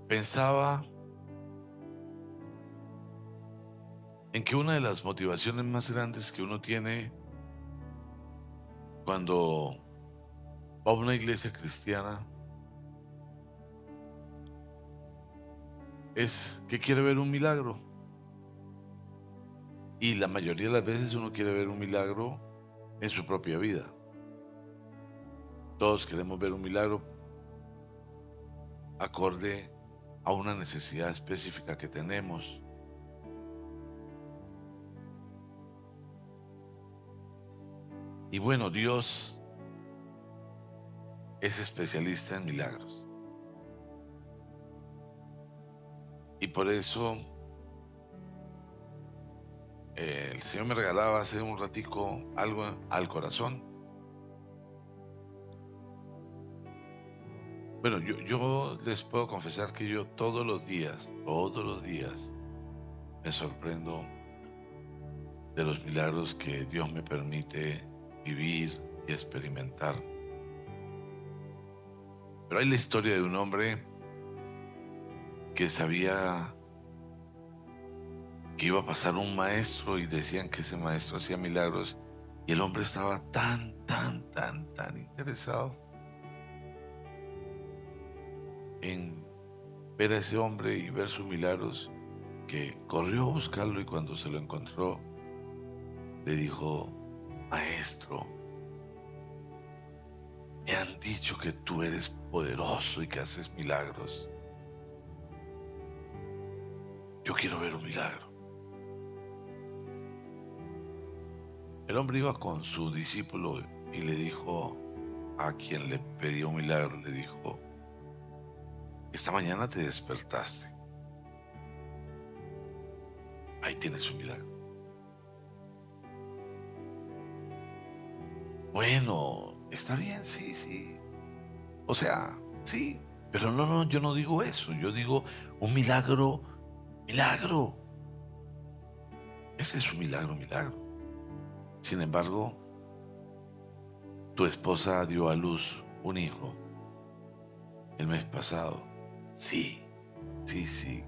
Pensaba en que una de las motivaciones más grandes que uno tiene cuando va a una iglesia cristiana es que quiere ver un milagro. Y la mayoría de las veces uno quiere ver un milagro en su propia vida. Todos queremos ver un milagro acorde a una necesidad específica que tenemos. Y bueno, Dios es especialista en milagros. Y por eso el Señor me regalaba hace un ratico algo al corazón. Bueno, yo les puedo confesar que yo todos los días, me sorprendo de los milagros que Dios me permite vivir y experimentar. Pero hay la historia de un hombre que sabía que iba a pasar un maestro y decían que ese maestro hacía milagros y el hombre estaba tan interesado en ver a ese hombre y ver sus milagros que corrió a buscarlo y cuando se lo encontró le dijo: maestro, me han dicho que tú eres poderoso y que haces milagros. Yo quiero ver un milagro. El hombre iba con su discípulo y le dijo a quien le pedía un milagro, le dijo: esta mañana te despertaste, ahí tienes un milagro. Bueno, está bien, sí, sí. O sea, sí, pero no, yo no digo eso, yo digo un milagro, milagro. Ese es un milagro, milagro. Sin embargo, tu esposa dio a luz un hijo el mes pasado. Sí, sí, sí,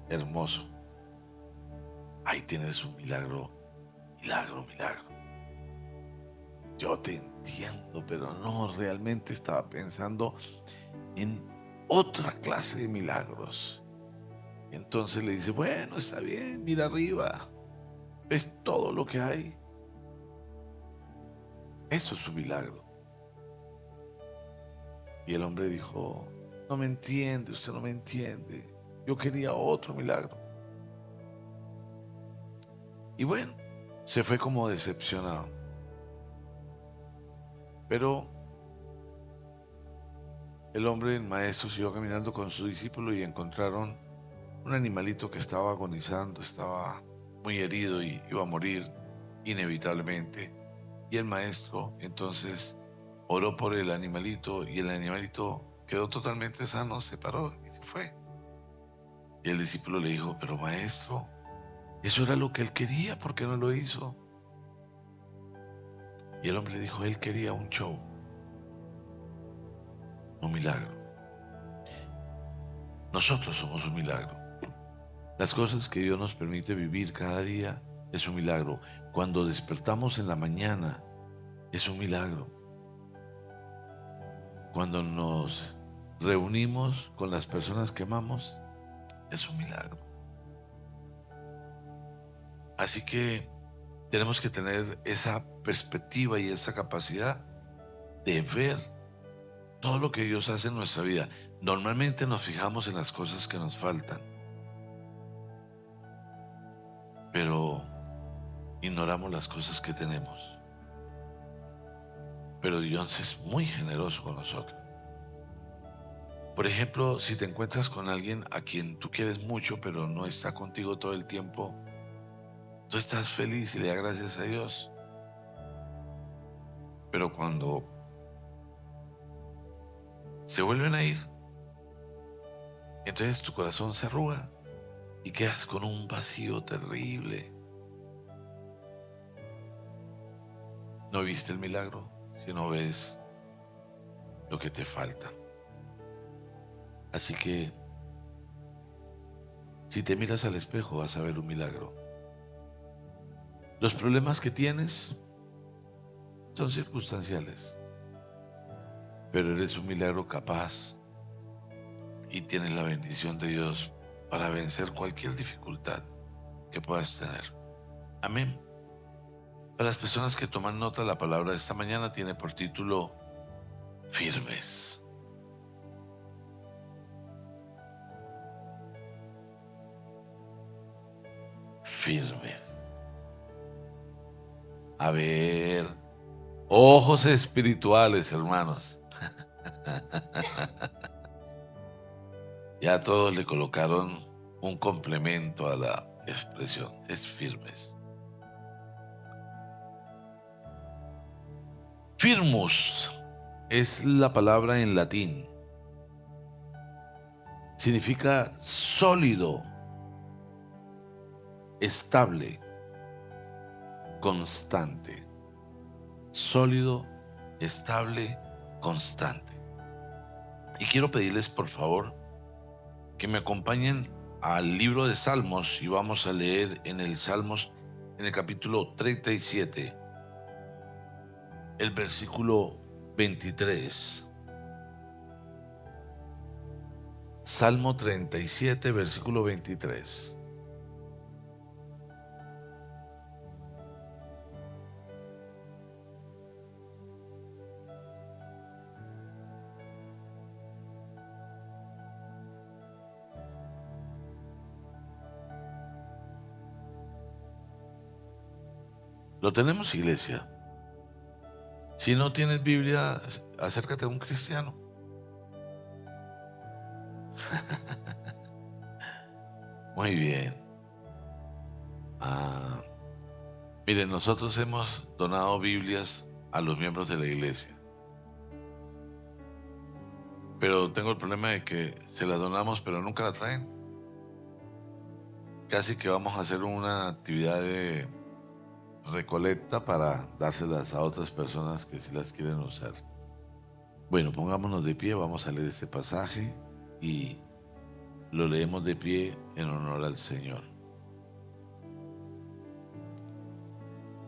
hermoso. Ahí tienes un milagro, milagro, milagro. Yo te entiendo, pero no, realmente estaba pensando en otra clase de milagros. Y entonces le dice: bueno, está bien, mira arriba, ves todo lo que hay. Eso es un milagro. Y el hombre dijo: no me entiende, usted no me entiende. Yo quería otro milagro. Y bueno, se fue como decepcionado. Pero el hombre, el maestro, siguió caminando con su discípulo y encontraron un animalito que estaba agonizando, estaba muy herido y iba a morir inevitablemente. Y el maestro entonces oró por el animalito y el animalito quedó totalmente sano, se paró y se fue. Y el discípulo le dijo: pero maestro, eso era lo que él quería, ¿por qué no lo hizo? Y el hombre le dijo: él quería un show, un milagro. Nosotros somos un milagro. Las cosas que Dios nos permite vivir cada día es un milagro. Cuando despertamos en la mañana es un milagro. Cuando nos reunimos con las personas que amamos es un milagro. Así que tenemos que tener esa perspectiva y esa capacidad de ver todo lo que Dios hace en nuestra vida. Normalmente nos fijamos en las cosas que nos faltan, pero ignoramos las cosas que tenemos. Pero Dios es muy generoso con nosotros. Por ejemplo, si te encuentras con alguien a quien tú quieres mucho, pero no está contigo todo el tiempo, tú estás feliz y le das gracias a Dios. Pero cuando se vuelven a ir, entonces tu corazón se arruga y quedas con un vacío terrible. No viste el milagro, sino ves lo que te falta. Así que Si te miras al espejo vas a ver un milagro. Los problemas que tienes son circunstanciales, pero eres un milagro capaz y tienes la bendición de Dios para vencer cualquier dificultad que puedas tener. Amén. Para las personas que toman nota, la palabra de esta mañana tiene por título firmes. Firmes. A ver, ojos espirituales, hermanos. Ya todos le colocaron un complemento a la expresión, es firmes. Firmus es la palabra en latín. Significa sólido, estable, constante. Sólido, estable, constante. Y quiero pedirles, por favor, que me acompañen al libro de Salmos y vamos a leer en el Salmos, en el capítulo 37, el versículo 23. Salmo 37, versículo 23. ¿Lo tenemos, iglesia? Si no tienes Biblia, acércate a un cristiano. Muy bien. Ah, miren, nosotros hemos donado Biblias a los miembros de la iglesia, pero tengo el problema de que se las donamos, pero nunca la traen. Casi que vamos a hacer una actividad de recolecta para dárselas a otras personas que sí las quieren usar. Bueno, pongámonos de pie, vamos a leer este pasaje y lo leemos de pie en honor al Señor.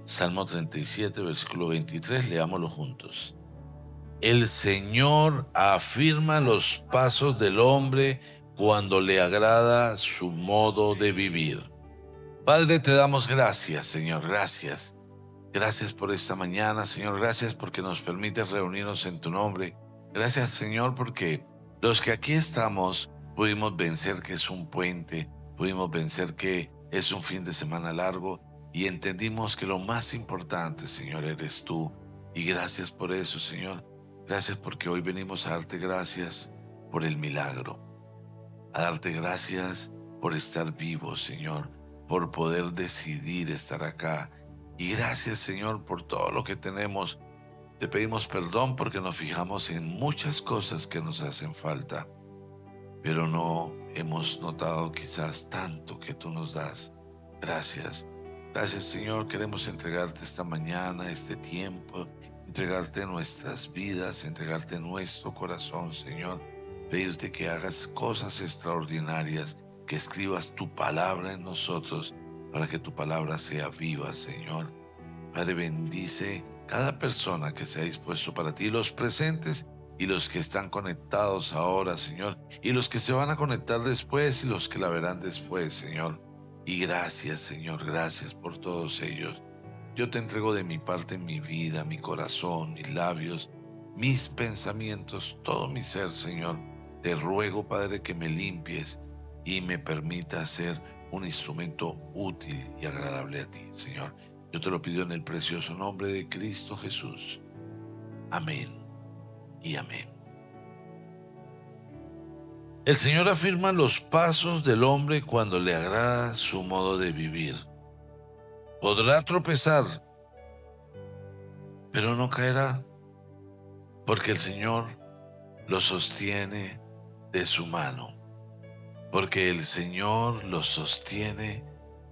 Salmo 37, versículo 23, leámoslo juntos. El Señor afirma los pasos del hombre cuando le agrada su modo de vivir. Padre, te damos gracias, Señor, gracias. Gracias por esta mañana, Señor, gracias porque nos permites reunirnos en tu nombre. Gracias, Señor, porque los que aquí estamos pudimos vencer que es un puente, pudimos vencer que es un fin de semana largo y entendimos que lo más importante, Señor, eres tú. Y gracias por eso, Señor. Gracias porque hoy venimos a darte gracias por el milagro, a darte gracias por estar vivos, Señor, por poder decidir estar acá. Y gracias, Señor, por todo lo que tenemos. Te pedimos perdón porque nos fijamos en muchas cosas que nos hacen falta, pero no hemos notado quizás tanto que tú nos das. Gracias. Gracias, Señor. Queremos entregarte esta mañana, este tiempo, entregarte nuestras vidas, entregarte nuestro corazón, Señor. Pedirte que hagas cosas extraordinarias, que escribas tu palabra en nosotros para que tu palabra sea viva, Señor. Padre, bendice cada persona que se ha dispuesto para ti, los presentes y los que están conectados ahora, Señor, y los que se van a conectar después y los que la verán después, Señor. Y gracias, Señor, gracias por todos ellos. Yo te entrego de mi parte mi vida, mi corazón, mis labios, mis pensamientos, todo mi ser, Señor. Te ruego, Padre, que me limpies y me permita ser un instrumento útil y agradable a ti, Señor. Yo te lo pido en el precioso nombre de Cristo Jesús. Amén y amén. El Señor afirma los pasos del hombre cuando le agrada su modo de vivir. Podrá tropezar, pero no caerá, porque el Señor lo sostiene de su mano. Porque el Señor lo sostiene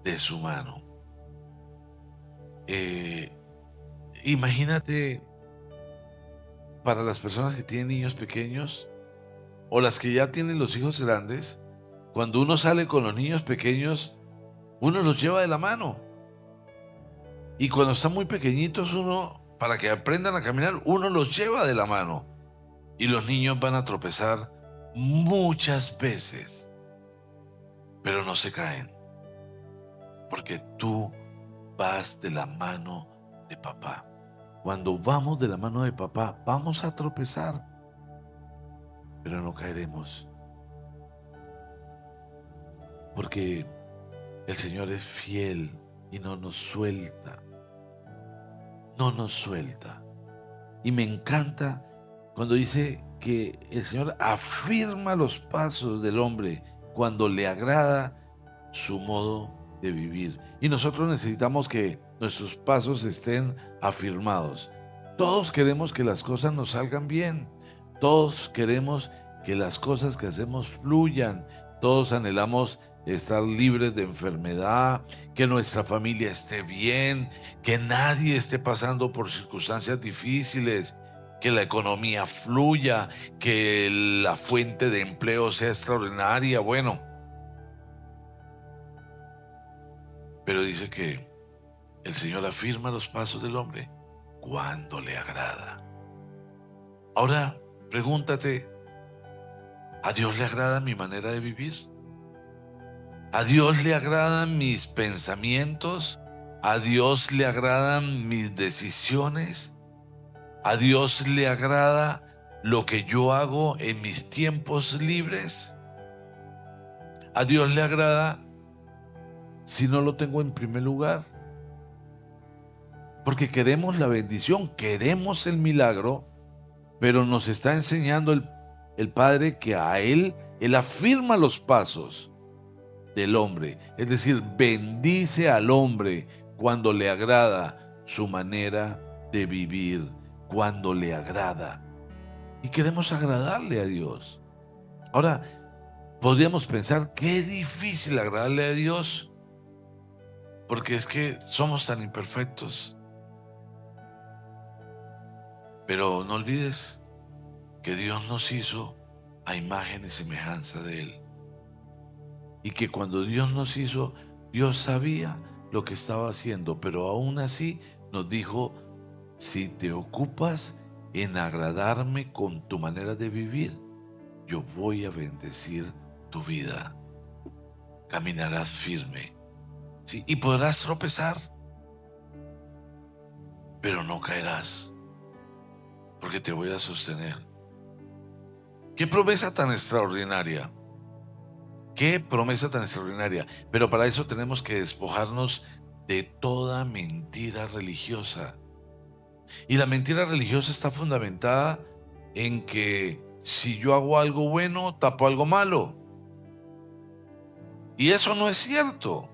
de su mano. Imagínate, para las personas que tienen niños pequeños o las que ya tienen los hijos grandes, Cuando uno sale con los niños pequeños, uno los lleva de la mano. Y cuando están muy pequeñitos, uno, para que aprendan a caminar, uno los lleva de la mano. Y los niños van a tropezar muchas veces, pero no se caen, porque tú vas de la mano de papá. Cuando vamos de la mano de papá, vamos a tropezar, pero no caeremos, porque el Señor es fiel y no nos suelta, no nos suelta. Y me encanta cuando dice que el Señor afirma los pasos del hombre cuando le agrada su modo de vivir. Y nosotros necesitamos que nuestros pasos estén afirmados. Todos queremos que las cosas nos salgan bien. Todos queremos que las cosas que hacemos fluyan. Todos anhelamos estar libres de enfermedad, que nuestra familia esté bien, que nadie esté pasando por circunstancias difíciles, que la economía fluya, que la fuente de empleo sea extraordinaria. Bueno, pero dice que el Señor afirma los pasos del hombre cuando le agrada. Ahora, pregúntate, ¿a Dios le agrada mi manera de vivir? ¿A Dios le agradan mis pensamientos? ¿A Dios le agradan mis decisiones? ¿A Dios le agrada lo que yo hago en mis tiempos libres? ¿A Dios le agrada si no lo tengo en primer lugar? Porque queremos la bendición, queremos el milagro, pero nos está enseñando el Padre que a Él afirma los pasos del hombre. Es decir, bendice al hombre cuando le agrada su manera de vivir, cuando le agrada. Y queremos agradarle a Dios. Ahora, podríamos pensar, qué difícil agradarle a Dios, porque es que somos tan imperfectos. Pero no olvides que Dios nos hizo a imagen y semejanza de Él. Y que cuando Dios nos hizo, Dios sabía lo que estaba haciendo, pero aún así nos dijo, si te ocupas en agradarme con tu manera de vivir, yo voy a bendecir tu vida. Caminarás firme, ¿sí? Y podrás tropezar, pero no caerás, porque te voy a sostener. ¡Qué promesa tan extraordinaria! ¡Qué promesa tan extraordinaria! Pero para eso tenemos que despojarnos de toda mentira religiosa. Y la mentira religiosa está fundamentada en que si yo hago algo bueno, tapo algo malo. Y eso no es cierto.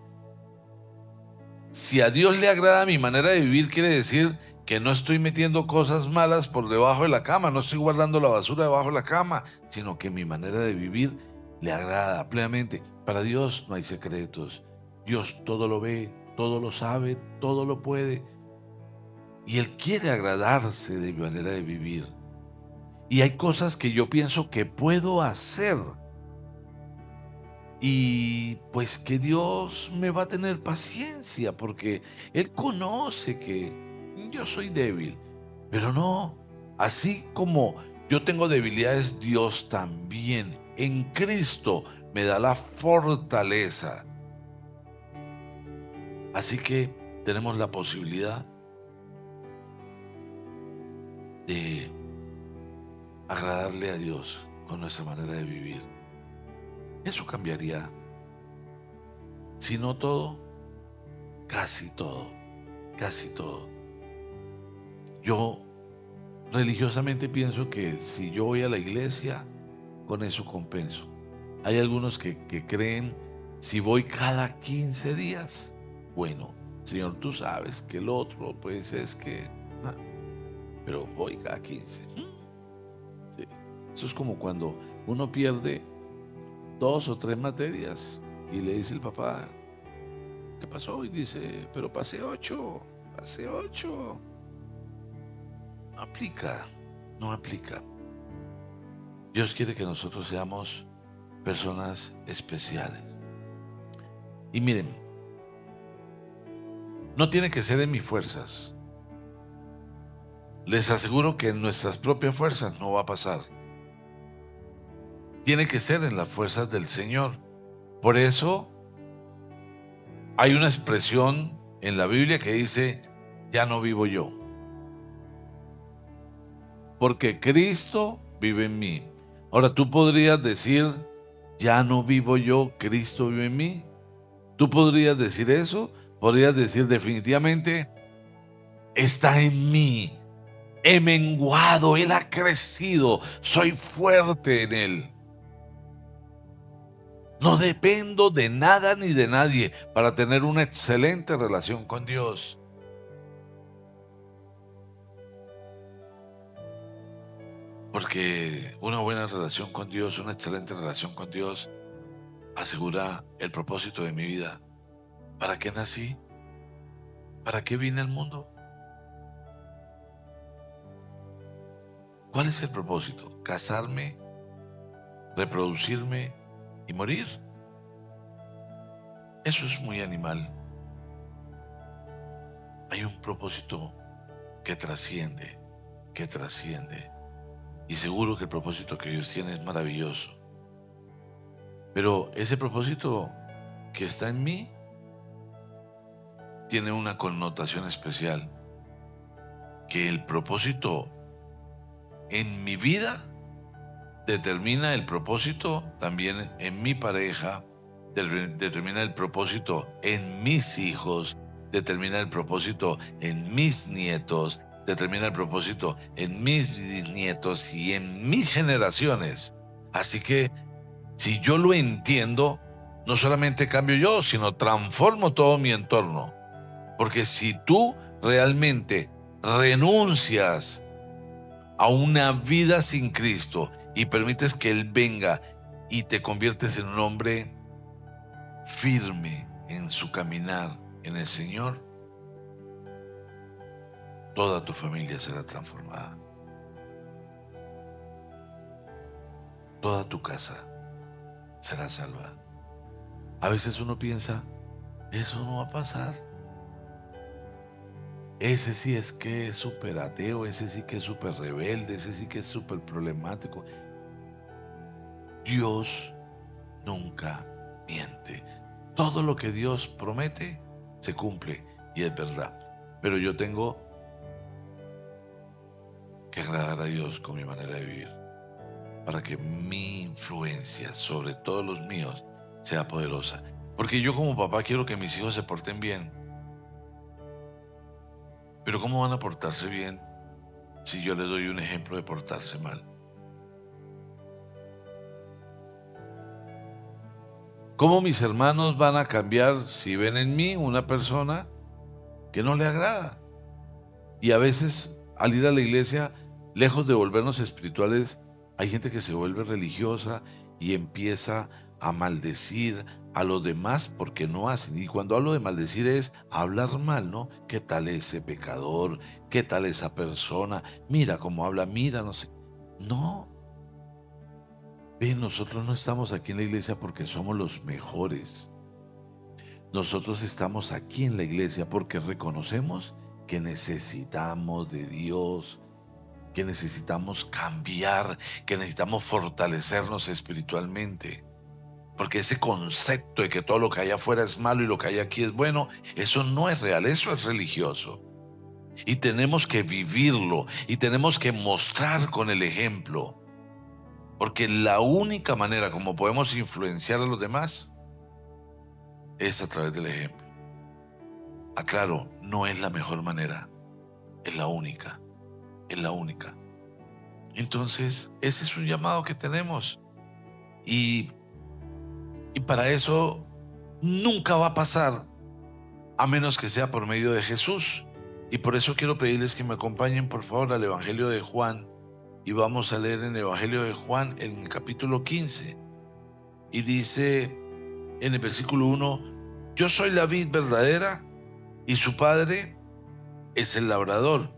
Si a Dios le agrada mi manera de vivir, quiere decir que no estoy metiendo cosas malas por debajo de la cama, no estoy guardando la basura debajo de la cama, sino que mi manera de vivir le agrada plenamente. Para Dios no hay secretos. Dios todo lo ve, todo lo sabe, todo lo puede. Y Él quiere agradarse de mi manera de vivir. Y hay cosas que yo pienso que puedo hacer. Y pues que Dios me va a tener paciencia porque Él conoce que yo soy débil. Pero no, así como yo tengo debilidades, Dios también en Cristo me da la fortaleza. Así que tenemos la posibilidad de agradarle a Dios con nuestra manera de vivir. Eso cambiaría, si no todo, casi todo, casi todo. Yo religiosamente pienso que si yo voy a la iglesia, con eso compenso. Hay algunos que creen, si voy cada 15 días, bueno, Señor, tú sabes que el otro, pues es que, pero voy cada 15. Sí. Eso es como cuando uno pierde 2 o 3 materias y le dice el papá, ¿qué pasó? Y dice, pero pasé 8, pasé 8. No aplica, no aplica. Dios quiere que nosotros seamos personas especiales. Y miren, no tiene que ser en mis fuerzas. Les aseguro que en nuestras propias fuerzas no va a pasar. Tiene que ser en las fuerzas del Señor. Por eso hay una expresión en la Biblia que dice, ya no vivo yo, porque Cristo vive en mí. Ahora tú podrías decir, ya no vivo yo, Cristo vive en mí. Tú podrías decir eso, podrías decir definitivamente, está en mí, he menguado, Él ha crecido, soy fuerte en Él. No dependo de nada ni de nadie para tener una excelente relación con Dios. Porque una buena relación con Dios, una excelente relación con Dios, asegura el propósito de mi vida. ¿Para qué nací? ¿Para qué vine al mundo? ¿Cuál es el propósito? ¿Casarme, reproducirme y morir? Eso es muy animal. Hay un propósito que trasciende, que trasciende. Y seguro que el propósito que Dios tiene es maravilloso. Pero ese propósito que está en mí tiene una connotación especial. Que el propósito en mi vida determina el propósito también en mi pareja, determina el propósito en mis hijos, determina el propósito en mis nietos, determina el propósito en mis bisnietos y en mis generaciones. Así que si yo lo entiendo, no solamente cambio yo, sino transformo todo mi entorno. Porque si tú realmente renuncias a una vida sin Cristo y permites que Él venga y te conviertes en un hombre firme en su caminar en el Señor, toda tu familia será transformada. Toda tu casa será salva. A veces uno piensa, eso no va a pasar. Ese sí es que es súper ateo, ese sí que es súper rebelde, ese sí que es súper problemático. Dios nunca miente. Todo lo que Dios promete se cumple y es verdad. Pero yo tengo que agradar a Dios con mi manera de vivir para que mi influencia sobre todos los míos sea poderosa. Porque yo como papá quiero que mis hijos se porten bien. Pero ¿cómo van a portarse bien si yo les doy un ejemplo de portarse mal? ¿Cómo mis hermanos van a cambiar si ven en mí una persona que no le agrada? Y a veces, al ir a la iglesia, lejos de volvernos espirituales, hay gente que se vuelve religiosa y empieza a maldecir a los demás porque no hacen. Y cuando hablo de maldecir es hablar mal, ¿no? ¿Qué tal ese pecador? ¿Qué tal esa persona? Mira cómo habla, mira, no sé. No, ven, nosotros no estamos aquí en la iglesia porque somos los mejores. Nosotros estamos aquí en la iglesia porque reconocemos que necesitamos de Dios, que necesitamos cambiar, que necesitamos fortalecernos espiritualmente. Porque ese concepto de que todo lo que hay afuera es malo y lo que hay aquí es bueno, eso no es real, eso es religioso. Y tenemos que vivirlo y tenemos que mostrar con el ejemplo. Porque la única manera como podemos influenciar a los demás es a través del ejemplo. Aclaro, no es la mejor manera, es la única, es la única. Entonces, ese es un llamado que tenemos. Y, y para eso nunca va a pasar a menos que sea por medio de Jesús. Y por eso quiero pedirles que me acompañen por favor al Evangelio de Juan. Y vamos a leer en el Evangelio de Juan en el capítulo 15. Y dice en el versículo 1, yo soy la vid verdadera y su padre es el labrador.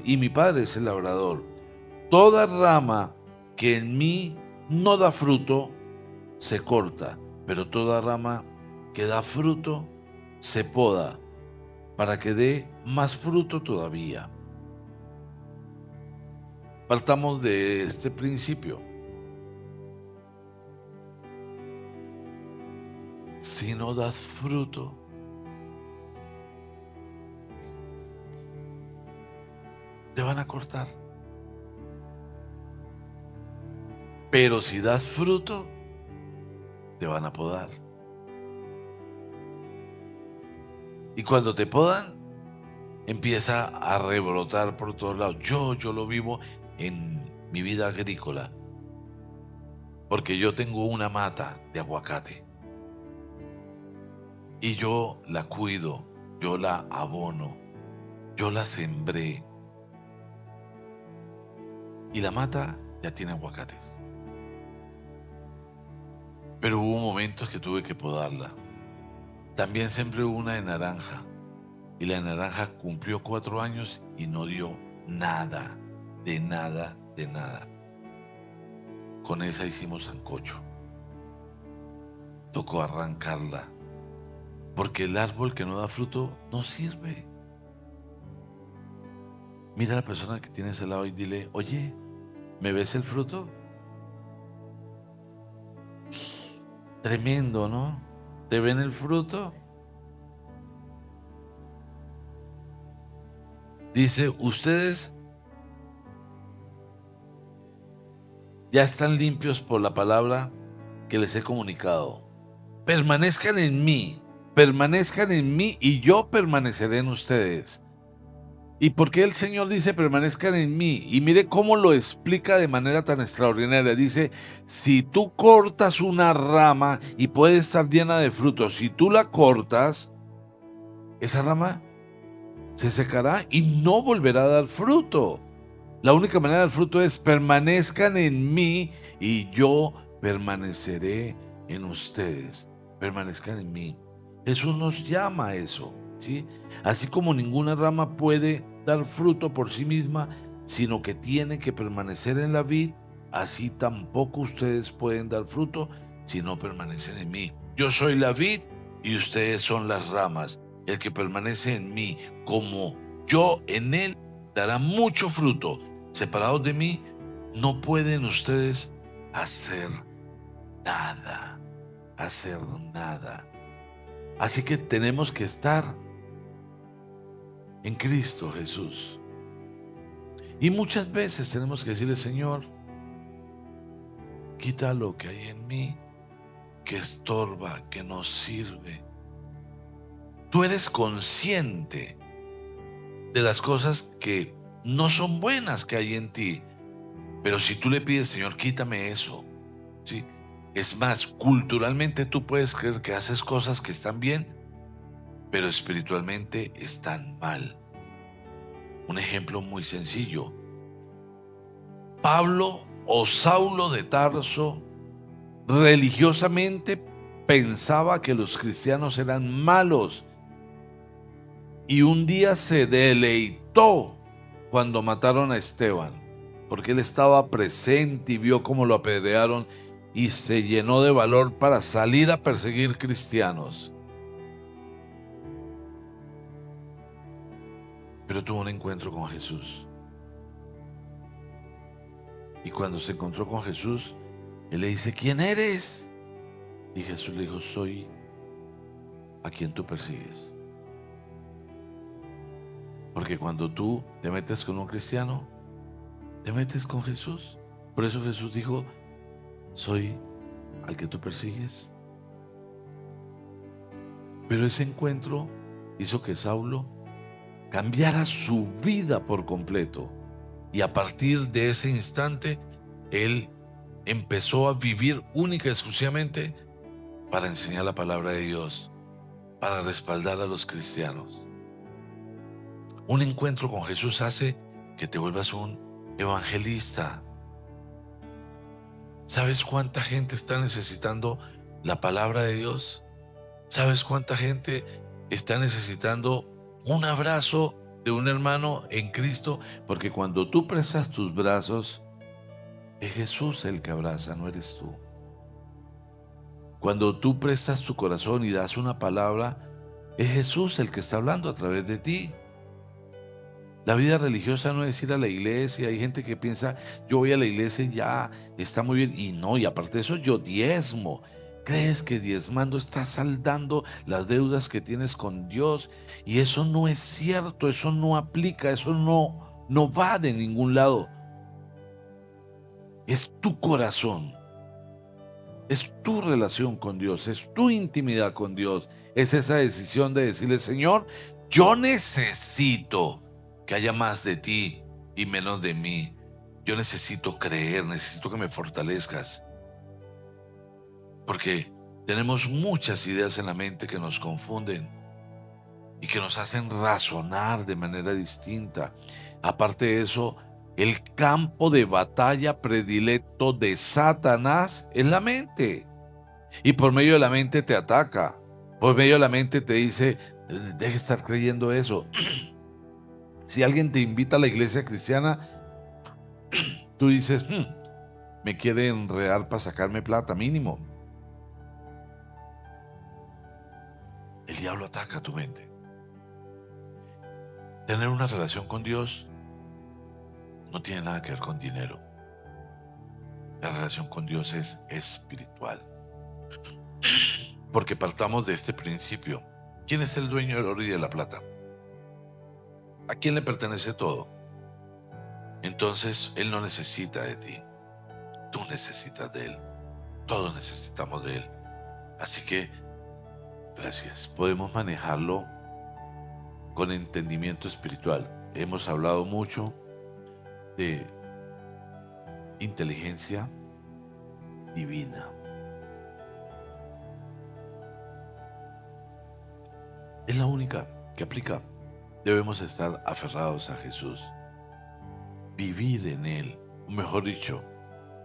Y mi padre es el labrador. Toda rama que en mí no da fruto, se corta, pero toda rama que da fruto se poda para que dé más fruto todavía. Partamos de este principio. Si no das fruto, te van a cortar. Pero si das fruto, te van a podar. Y cuando te podan, empieza a rebrotar por todos lados. Yo lo vivo en mi vida agrícola, porque yo tengo una mata de aguacate y yo la cuido, yo la abono, yo la sembré y la mata ya tiene aguacates. Pero hubo momentos que tuve que podarla. También sembré una de naranja y la naranja cumplió 4 años y no dio nada, de nada, de nada. Con esa hicimos sancocho. Tocó arrancarla, porque el árbol que no da fruto no sirve. Mira a la persona que tienes al lado y dile, oye, ¿me ves el fruto? Tremendo, ¿no? ¿Te ven el fruto? Dice, ustedes ya están limpios por la palabra que les he comunicado. Permanezcan en mí y yo permaneceré en ustedes. ¿Y por qué el Señor dice permanezcan en mí? Y mire cómo lo explica de manera tan extraordinaria. Dice, si tú cortas una rama y puede estar llena de frutos, si tú la cortas, esa rama se secará y no volverá a dar fruto. La única manera de dar fruto es permanezcan en mí y yo permaneceré en ustedes. Permanezcan en mí. Jesús nos llama a eso, ¿sí? Así como ninguna rama puede dar fruto por sí misma, sino que tiene que permanecer en la vid, así tampoco ustedes pueden dar fruto si no permanecen en mí. Yo soy la vid y ustedes son las ramas. El que permanece en mí como yo en él dará mucho fruto. Separados de mí, no pueden ustedes hacer nada, hacer nada. Así que tenemos que estar en Cristo Jesús. Y muchas veces tenemos que decirle, Señor, quita lo que hay en mí, que estorba, que no sirve. Tú eres consciente de las cosas que no son buenas que hay en ti. Pero si tú le pides, Señor, quítame eso, ¿sí? Es más, culturalmente tú puedes creer que haces cosas que están bien, pero espiritualmente están mal. Un ejemplo muy sencillo. Pablo o Saulo de Tarso religiosamente pensaba que los cristianos eran malos y un día se deleitó cuando mataron a Esteban, porque él estaba presente y vio cómo lo apedrearon y se llenó de valor para salir a perseguir cristianos. Pero tuvo un encuentro con Jesús. Y cuando se encontró con Jesús, él le dice, ¿quién eres? Y Jesús le dijo, soy a quien tú persigues. Porque cuando tú te metes con un cristiano, te metes con Jesús. Por eso Jesús dijo, soy al que tú persigues. Pero ese encuentro hizo que Saulo cambiara su vida por completo. Y a partir de ese instante, él empezó a vivir única y exclusivamente para enseñar la palabra de Dios, para respaldar a los cristianos. Un encuentro con Jesús hace que te vuelvas un evangelista. ¿Sabes cuánta gente está necesitando la palabra de Dios? ¿Sabes cuánta gente está necesitando un abrazo de un hermano en Cristo? Porque cuando tú prestas tus brazos, es Jesús el que abraza, no eres tú. Cuando tú prestas tu corazón y das una palabra, es Jesús el que está hablando a través de ti. La vida religiosa no es ir a la iglesia. Hay gente que piensa, yo voy a la iglesia y ya está muy bien. Y no, y aparte de eso, yo diezmo. ¿Crees que diezmando estás saldando las deudas que tienes con Dios? Y eso no es cierto, eso no aplica, eso no va de ningún lado. Es tu corazón, es tu relación con Dios, es tu intimidad con Dios. Es esa decisión de decirle, Señor, yo necesito que haya más de ti y menos de mí. Yo necesito creer, necesito que me fortalezcas. Porque tenemos muchas ideas en la mente que nos confunden y que nos hacen razonar de manera distinta. Aparte de eso, el campo de batalla predilecto de Satanás es la mente. Y por medio de la mente te ataca. Por medio de la mente te dice, deja de estar creyendo eso. Si alguien te invita a la iglesia cristiana, tú dices, me quiere enredar para sacarme plata, mínimo. El diablo ataca tu mente. Tener una relación con Dios no tiene nada que ver con dinero. La relación con Dios es espiritual. Porque partamos de este principio. ¿Quién es el dueño del oro y de la plata? ¿A quién le pertenece todo? Entonces, Él no necesita de ti. Tú necesitas de Él. Todos necesitamos de Él. Así que, gracias. Podemos manejarlo con entendimiento espiritual. Hemos hablado mucho de inteligencia divina. Es la única que aplica. Debemos estar aferrados a Jesús, vivir en Él, o mejor dicho,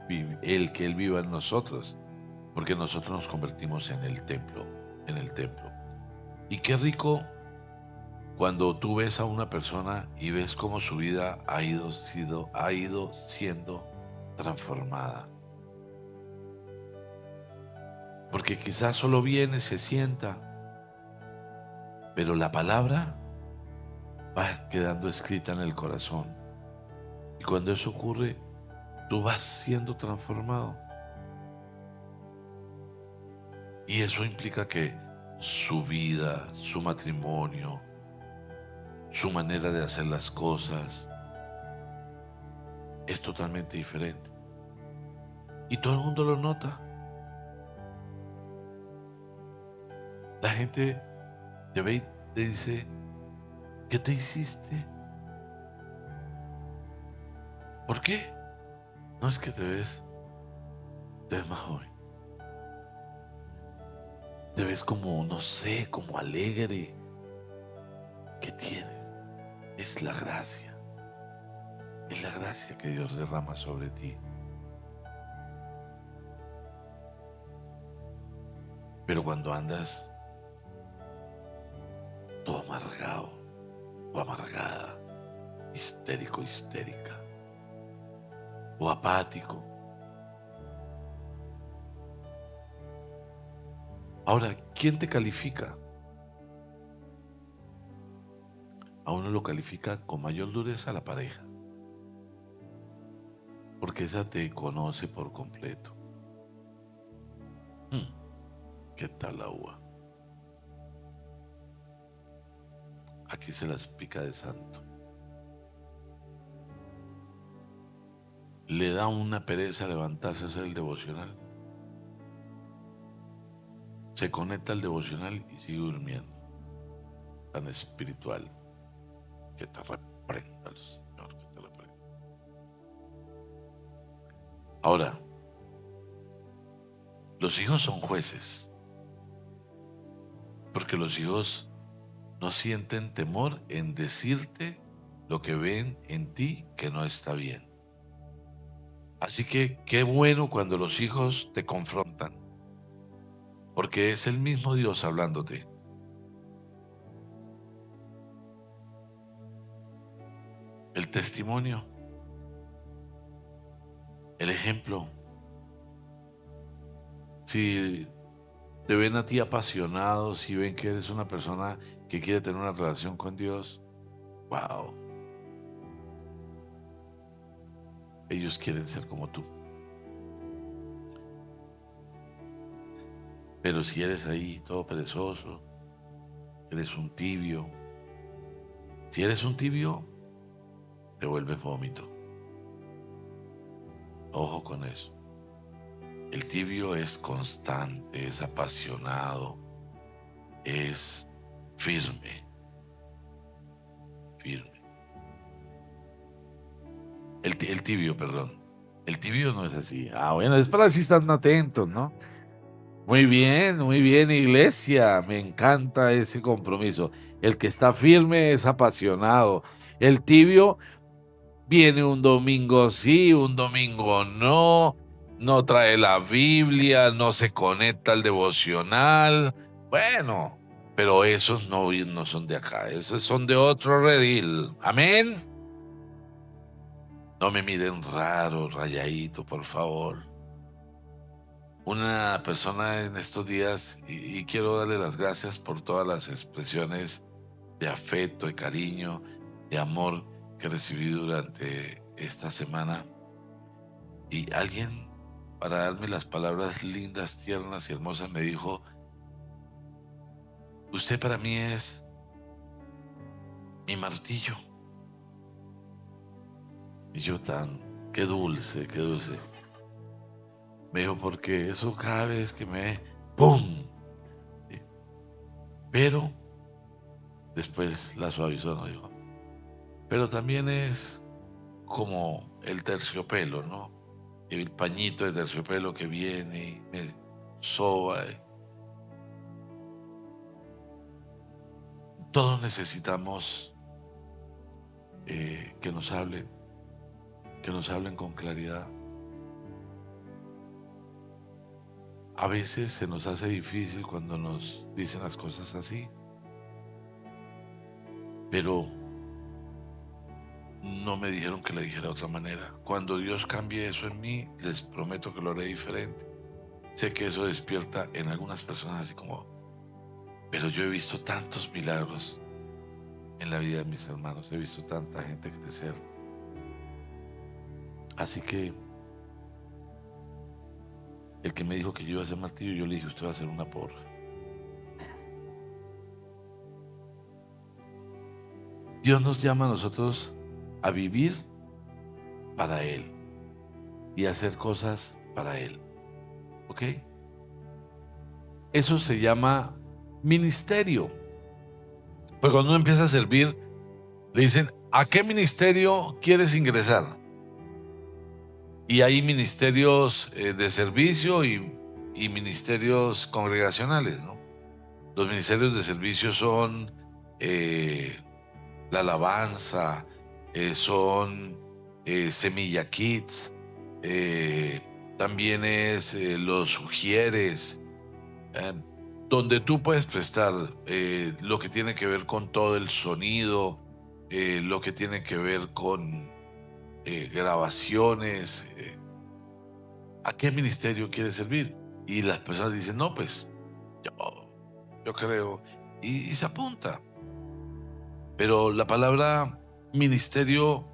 que Él viva en nosotros, porque nosotros nos convertimos en el templo, en el templo. Y qué rico cuando tú ves a una persona y ves cómo su vida ha ido siendo transformada. Porque quizás solo viene, se sienta, pero la palabra va quedando escrita en el corazón. Y cuando eso ocurre, tú vas siendo transformado. Y eso implica que su vida, su matrimonio, su manera de hacer las cosas es totalmente diferente. Y todo el mundo lo nota. La gente te ve y te dice, ¿qué te hiciste? ¿Por qué? No es que te ves más joven. Te ves como, no sé, como alegre. ¿Qué tienes? Es la gracia. Es la gracia que Dios derrama sobre ti. Pero cuando andas todo amargado o amargada, histérico, histérica, o apático. Ahora, ¿quién te califica? A uno lo califica con mayor dureza la pareja, porque esa te conoce por completo. ¿Qué tal la uva? Aquí se las pica de santo. Le da una pereza levantarse a hacer el devocional. Se conecta al devocional y sigue durmiendo. Tan espiritual. Que te reprenda el Señor, que te reprenda. Ahora, los hijos son jueces, porque los hijos no sienten temor en decirte lo que ven en ti que no está bien. Así que qué bueno cuando los hijos te confrontan, porque es el mismo Dios hablándote. El testimonio, el ejemplo. Si te ven a ti apasionado, si ven que eres una persona que quiere tener una relación con Dios, wow, ellos quieren ser como tú. Pero si eres ahí todo perezoso, eres un tibio, si eres un tibio, te vuelves vómito. Ojo con eso. El tibio es constante, es apasionado, es firme, firme. El tibio, perdón. El tibio no es así. Ah, bueno, es para si están atentos, ¿no? Muy bien, iglesia. Me encanta ese compromiso. El que está firme es apasionado. El tibio viene un domingo sí, un domingo no. No trae la Biblia, no se conecta al devocional. Bueno, pero esos no son de acá, esos son de otro redil. Amén. No me miren raro, rayadito, por favor. Una persona en estos días, y quiero darle las gracias por todas las expresiones de afecto, de cariño, de amor que recibí durante esta semana. Y alguien, para darme las palabras lindas, tiernas y hermosas, me dijo: usted para mí es mi martillo. Y yo qué dulce, qué dulce. Me dijo, porque eso cada vez que me... ¡Pum! Sí. Pero después la suavizó, ¿no? Dijo, pero también es como el terciopelo, ¿no? El pañito de terciopelo que viene y me soba. Todos necesitamos que nos hablen con claridad. A veces se nos hace difícil cuando nos dicen las cosas así, pero no me dijeron que le dijera de otra manera. Cuando Dios cambie eso en mí, les prometo que lo haré diferente. Sé que eso despierta en algunas personas así como, pero yo he visto tantos milagros en la vida de mis hermanos, he visto tanta gente crecer. Así que el que me dijo que yo iba a ser martillo, yo le dije, usted va a hacer una porra. Dios nos llama a nosotros a vivir para Él y a hacer cosas para Él. ¿Ok? Eso se llama ministerio. Pues cuando uno empieza a servir, le dicen, ¿a qué ministerio quieres ingresar? Y hay ministerios de servicio y ministerios congregacionales, ¿no? Los ministerios de servicio son la alabanza, son Semilla Kids, también es los sugieres, eh, donde tú puedes prestar lo que tiene que ver con todo el sonido, lo que tiene que ver con grabaciones. ¿A qué ministerio quieres servir? Y las personas dicen, no, pues yo creo, y se apunta. Pero la palabra ministerio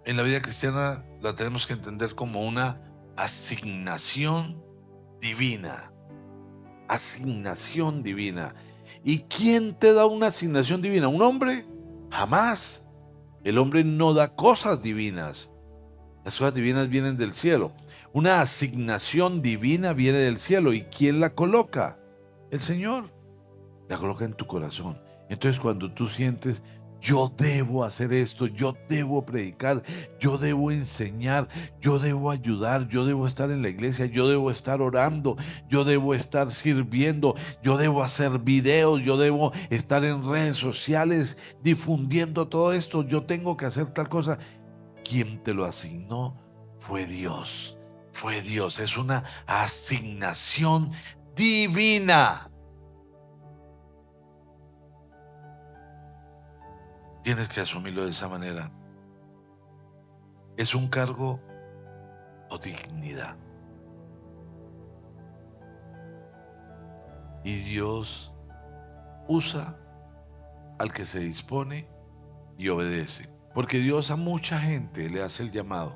en la vida cristiana la tenemos que entender como una asignación divina. Asignación divina. ¿Y quién te da una asignación divina? ¿Un hombre? Jamás. El hombre no da cosas divinas. Las cosas divinas vienen del cielo. Una asignación divina viene del cielo. ¿Y quién la coloca? El Señor. La coloca en tu corazón. Entonces cuando tú sientes, yo debo hacer esto, yo debo predicar, yo debo enseñar, yo debo ayudar, yo debo estar en la iglesia, yo debo estar orando, yo debo estar sirviendo, yo debo hacer videos, yo debo estar en redes sociales difundiendo todo esto, yo tengo que hacer tal cosa. Quien te lo asignó fue Dios. Fue Dios. Es una asignación divina. Tienes que asumirlo de esa manera. ¿Es un cargo o dignidad? Y Dios usa al que se dispone y obedece. Porque Dios a mucha gente le hace el llamado.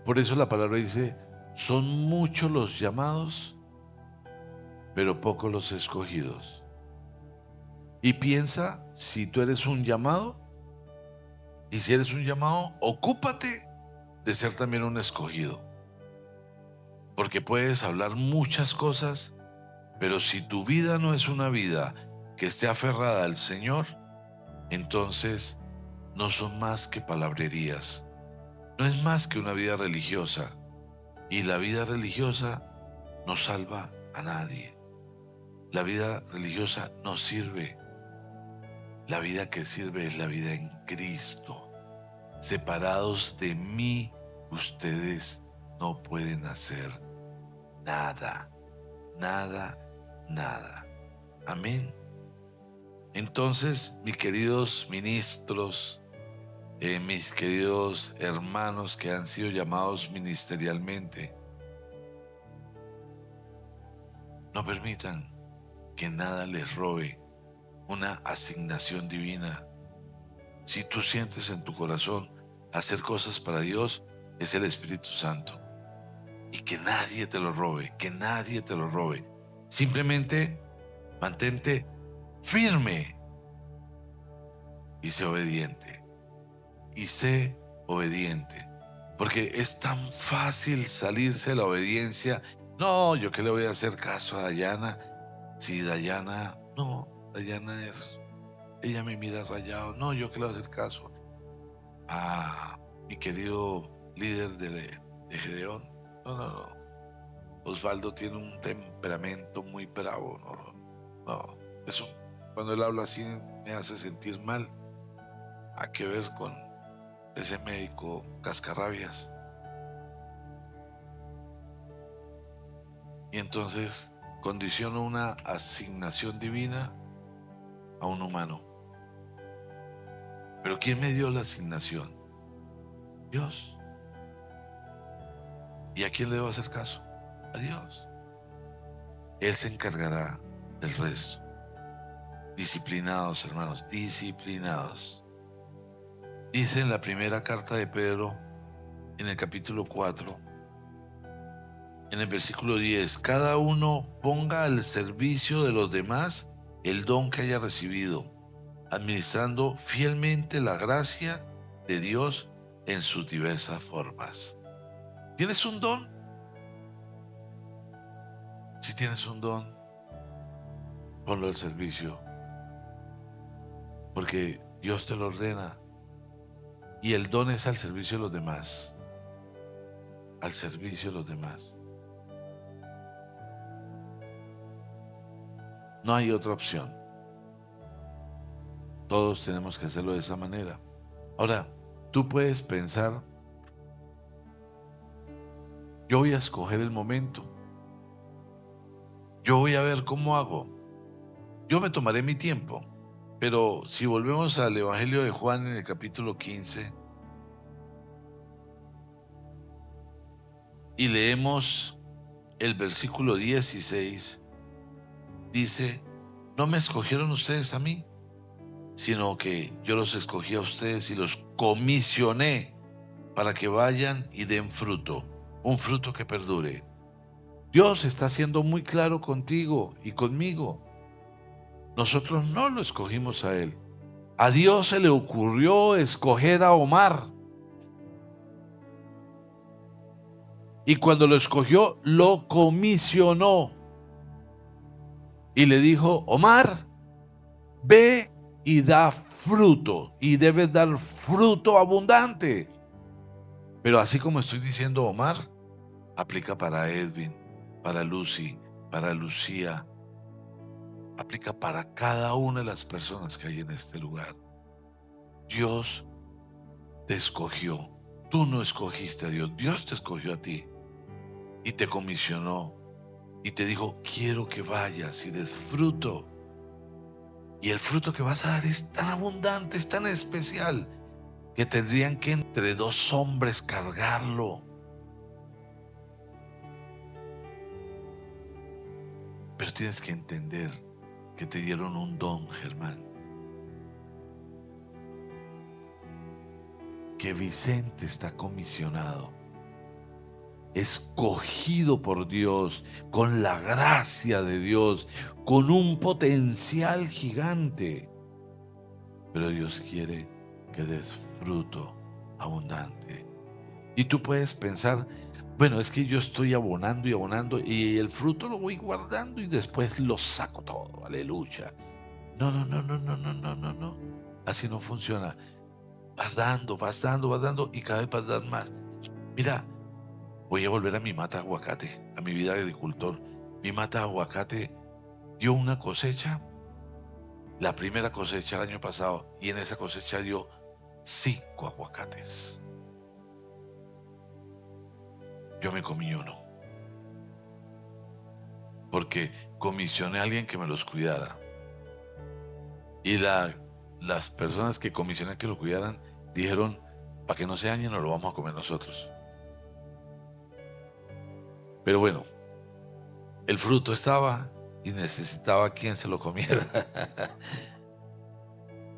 Por eso la palabra dice, son muchos los llamados, pero pocos los escogidos. Y piensa, si tú eres un llamado, y si eres un llamado, ocúpate de ser también un escogido. Porque puedes hablar muchas cosas, pero si tu vida no es una vida que esté aferrada al Señor, entonces no son más que palabrerías. No es más que una vida religiosa. Y la vida religiosa no salva a nadie. La vida religiosa no sirve. La vida que sirve es la vida en Cristo. Separados de mí, ustedes no pueden hacer nada, nada, nada. Amén. Entonces, mis queridos ministros, mis queridos hermanos que han sido llamados ministerialmente, no permitan que nada les robe una asignación divina. Si tú sientes en tu corazón hacer cosas para Dios, es el Espíritu Santo. Y que nadie te lo robe, que nadie te lo robe. Simplemente mantente firme y sé obediente. Y sé obediente. Porque es tan fácil salirse de la obediencia. No, yo qué le voy a hacer caso a Dayana. Si Dayana, no, Dayana es, ella me mira rayado. No, yo qué le voy a hacer caso a mi querido líder de Gedeón. No, no, no. Osvaldo tiene un temperamento muy bravo. No, no, no. Eso, cuando él habla así, me hace sentir mal. ¿A qué ver con ese médico cascarrabias? Y entonces condiciona una asignación divina a un humano. Pero ¿quién me dio la asignación? Dios. ¿Y a quién le debo hacer caso? A Dios. Él se encargará del resto. Disciplinados, hermanos, disciplinados. Dice en la primera carta de Pedro, en el capítulo 4, en el versículo 10, cada uno ponga al servicio de los demás el don que haya recibido, administrando fielmente la gracia de Dios en sus diversas formas. ¿Tienes un don? Si tienes un don, ponlo al servicio, porque Dios te lo ordena. Y el don es al servicio de los demás. Al servicio de los demás. No hay otra opción. Todos tenemos que hacerlo de esa manera. Ahora, tú puedes pensar, yo voy a escoger el momento. Yo voy a ver cómo hago. Yo me tomaré mi tiempo. Pero si volvemos al Evangelio de Juan en el capítulo 15 y leemos el versículo 16, dice, no me escogieron ustedes a mí, sino que yo los escogí a ustedes y los comisioné para que vayan y den fruto, un fruto que perdure. Dios está siendo muy claro contigo y conmigo. Nosotros no lo escogimos a él. A Dios se le ocurrió escoger a Omar. Y cuando lo escogió, lo comisionó. Y le dijo, Omar, ve y da fruto. Y debes dar fruto abundante. Pero así como estoy diciendo Omar, aplica para Edwin, para Lucy, para Lucía. Aplica para cada una de las personas que hay en este lugar. Dios te escogió. Tú no escogiste a Dios. Dios te escogió a ti. Y te comisionó. Y te dijo, quiero que vayas y des fruto. Y el fruto que vas a dar es tan abundante, es tan especial, que tendrían que entre dos hombres cargarlo. Pero tienes que entender que te dieron un don, Germán. Que Vicente está comisionado, escogido por Dios, con la gracia de Dios, con un potencial gigante. Pero Dios quiere que des fruto abundante. Y tú puedes pensar, bueno, es que yo estoy abonando y abonando y el fruto lo voy guardando y después lo saco todo, aleluya. No, no, no, no, no, no, no, no, no. Así no funciona. Vas dando, vas dando, vas dando y cada vez vas a dar más. Mira, voy a volver a mi mata de aguacate, a mi vida de agricultor. Mi mata de aguacate dio una cosecha, la primera cosecha el año pasado, y en esa cosecha dio 5 aguacates. Yo me comí uno, porque comisioné a alguien que me los cuidara. Y las personas que comisioné que lo cuidaran dijeron, para que no se dañe, no lo vamos a comer nosotros. Pero bueno, el fruto estaba y necesitaba quien se lo comiera.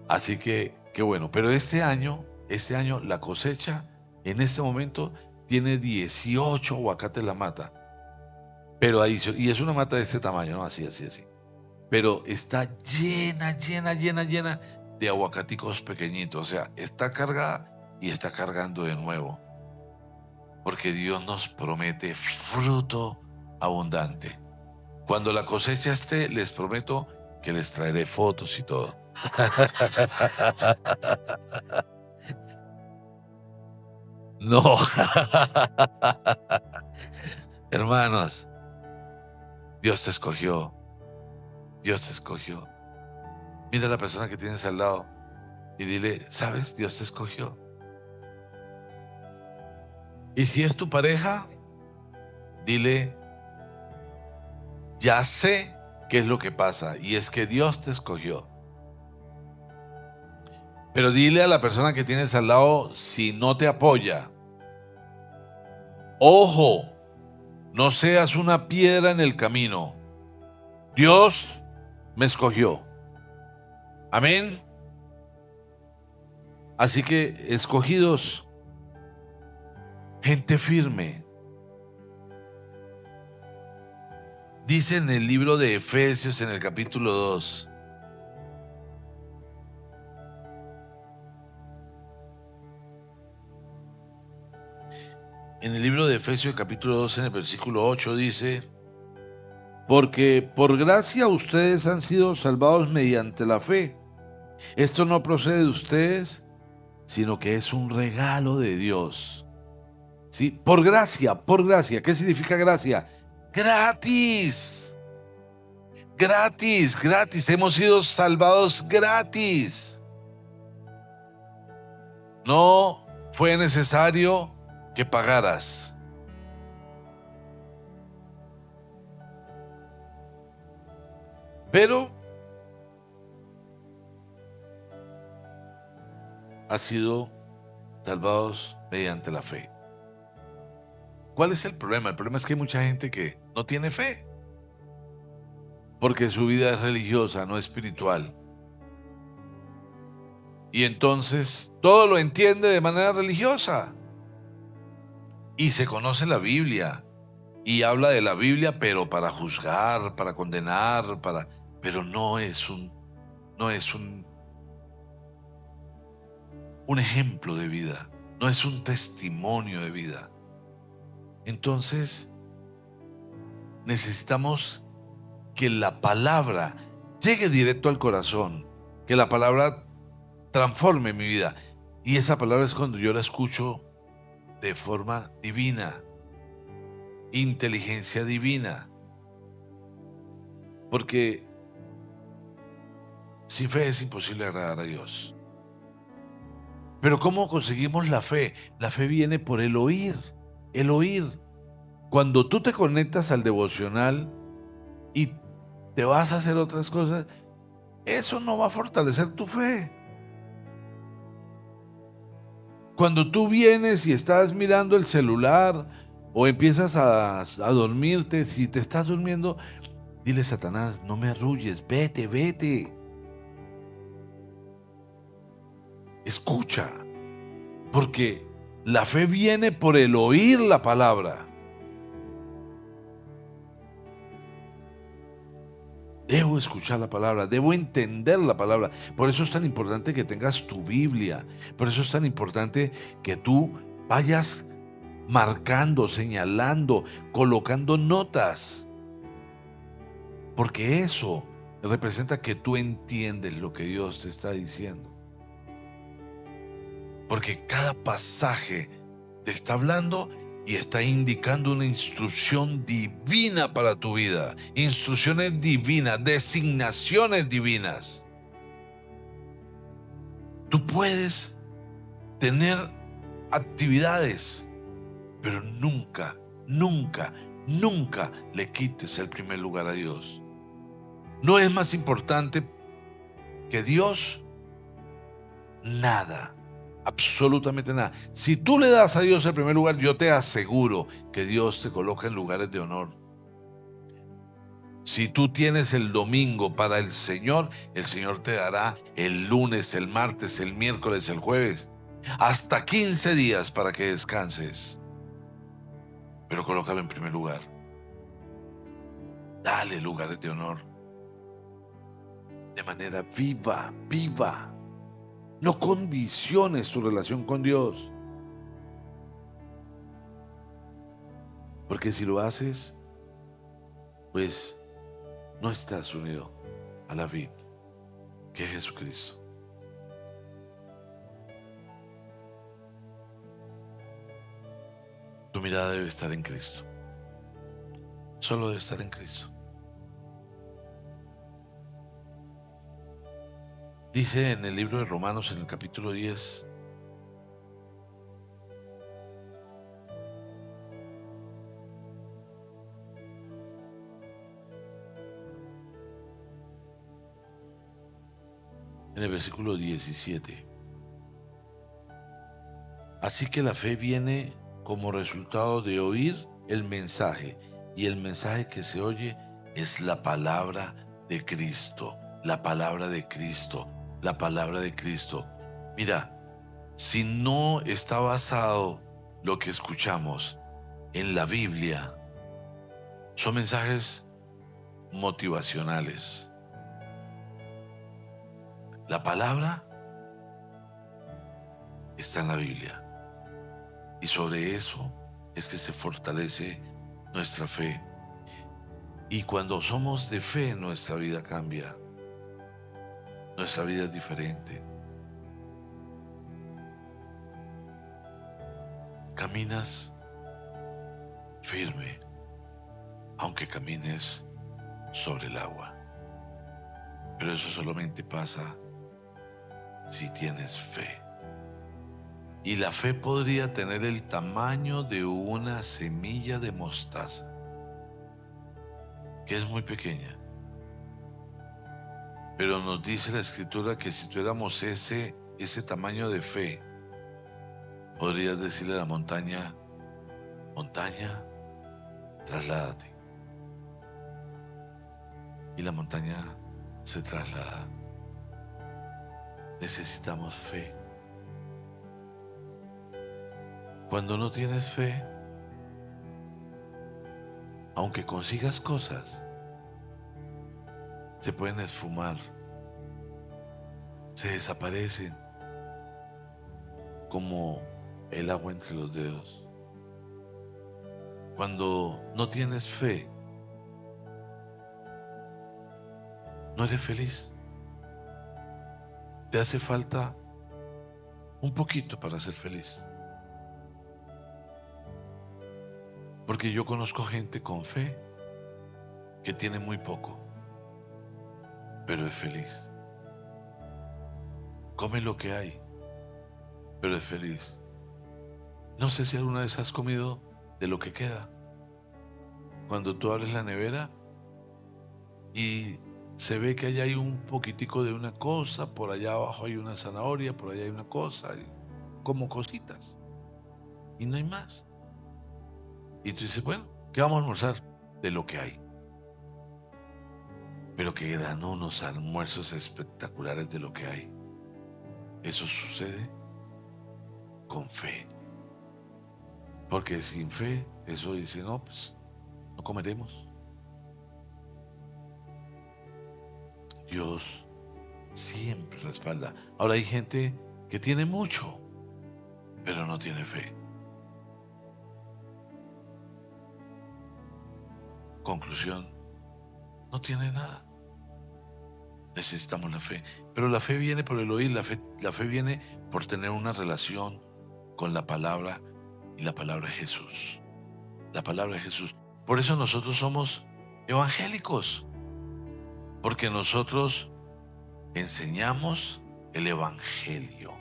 Así que, qué bueno. Pero este año la cosecha, en este momento, tiene 18 aguacates la mata. Pero y es una mata de este tamaño, ¿no? Así. Pero está llena, llena, llena, llena de aguacaticos pequeñitos. O sea, está cargada y está cargando de nuevo. Porque Dios nos promete fruto abundante. Cuando la cosecha esté, les prometo que les traeré fotos y todo. No. Hermanos, Dios te escogió. Dios te escogió. Mira a la persona que tienes al lado y dile, ¿sabes? Dios te escogió. Y si es tu pareja, dile, ya sé qué es lo que pasa y es que Dios te escogió. Pero dile a la persona que tienes al lado si no te apoya, ojo, no seas una piedra en el camino. Dios me escogió. Amén. Así que, escogidos, gente firme. Dice en el libro de Efesios, en el capítulo 2, en el libro de Efesios, capítulo 2, en el versículo 8, dice, porque por gracia ustedes han sido salvados mediante la fe. Esto no procede de ustedes, sino que es un regalo de Dios. ¿Sí? Por gracia, por gracia. ¿Qué significa gracia? Gratis. Gratis, gratis. Hemos sido salvados gratis. No fue necesario que pagaras. Pero ha sido salvados mediante la fe. ¿Cuál es el problema? El problema es que hay mucha gente que no tiene fe, porque su vida es religiosa, no espiritual. Y entonces todo lo entiende de manera religiosa. Y se conoce la Biblia, y habla de la Biblia, pero para juzgar, para condenar, pero no es un ejemplo de vida, no es un testimonio de vida. Entonces, necesitamos que la palabra llegue directo al corazón, que la palabra transforme mi vida. Y esa palabra es cuando yo la escucho de forma divina, inteligencia divina. Porque sin fe es imposible agradar a Dios. Pero ¿cómo conseguimos la fe? La fe viene por el oír, el oír. Cuando tú te conectas al devocional y te vas a hacer otras cosas, eso no va a fortalecer tu fe. Cuando tú vienes y estás mirando el celular o empiezas a dormirte, si te estás durmiendo, Dile, Satanás, no me arrulles, vete, vete. Escucha, porque la fe viene por el oír la palabra. Debo escuchar la palabra, debo entender la palabra. Por eso es tan importante que tengas tu Biblia. Por eso es tan importante que tú vayas marcando, señalando, colocando notas. Porque eso representa que tú entiendes lo que Dios te está diciendo. Porque cada pasaje te está hablando y está indicando una instrucción divina para tu vida. Instrucciones divinas, designaciones divinas. Tú puedes tener actividades, pero nunca, nunca, nunca le quites el primer lugar a Dios. No es más importante que Dios nada. Absolutamente nada. Si tú le das a Dios el primer lugar, yo te aseguro que Dios te coloca en lugares de honor. Si tú tienes el domingo para el Señor te dará el lunes, el martes, el miércoles, el jueves, hasta 15 días para que descanses. Pero colócalo en primer lugar. Dale lugares de honor. De manera viva, viva. No condiciones tu relación con Dios. Porque si lo haces, pues no estás unido a la vid, que es Jesucristo. Tu mirada debe estar en Cristo. Solo debe estar en Cristo. Dice en el libro de Romanos, en el capítulo 10, en el versículo 17. Así que la fe viene como resultado de oír el mensaje, y el mensaje que se oye es la palabra de Cristo, la palabra de Cristo, la palabra de Cristo. Mira, si no está basado lo que escuchamos en la Biblia, son mensajes motivacionales. La palabra está en la Biblia. Y sobre eso es que se fortalece nuestra fe. Y cuando somos de fe, nuestra vida cambia. Nuestra vida es diferente. Caminas firme, aunque camines sobre el agua. Pero eso solamente pasa si tienes fe. Y la fe podría tener el tamaño de una semilla de mostaza, que es muy pequeña. Pero nos dice la Escritura que si tuviéramos ese tamaño de fe, podrías decirle a la montaña, montaña, trasládate. Y la montaña se traslada. Necesitamos fe. Cuando no tienes fe, aunque consigas cosas, se pueden esfumar, se desaparecen como el agua entre los dedos. Cuando no tienes fe, no eres feliz. Te hace falta un poquito para ser feliz. Porque yo conozco gente con fe que tiene muy poco, pero es feliz. Come lo que hay, pero es feliz. No sé si alguna vez has comido de lo que queda. Cuando tú abres la nevera y se ve que allá hay un poquitico de una cosa, por allá abajo hay una zanahoria, por allá hay una cosa, como cositas. Y no hay más. Y tú dices, bueno, ¿qué vamos a almorzar? De lo que hay. pero que dan unos almuerzos espectaculares de lo que hay. Eso sucede con fe. Porque sin fe, eso dice, no, pues no comeremos. Dios siempre respalda. Ahora hay gente que tiene mucho, pero no tiene fe. Conclusión, no tiene nada. Necesitamos la fe. Pero la fe viene por el oír, la fe viene por tener una relación con la palabra, y la palabra es Jesús. La palabra es Jesús. Por eso nosotros somos evangélicos, porque nosotros enseñamos el evangelio.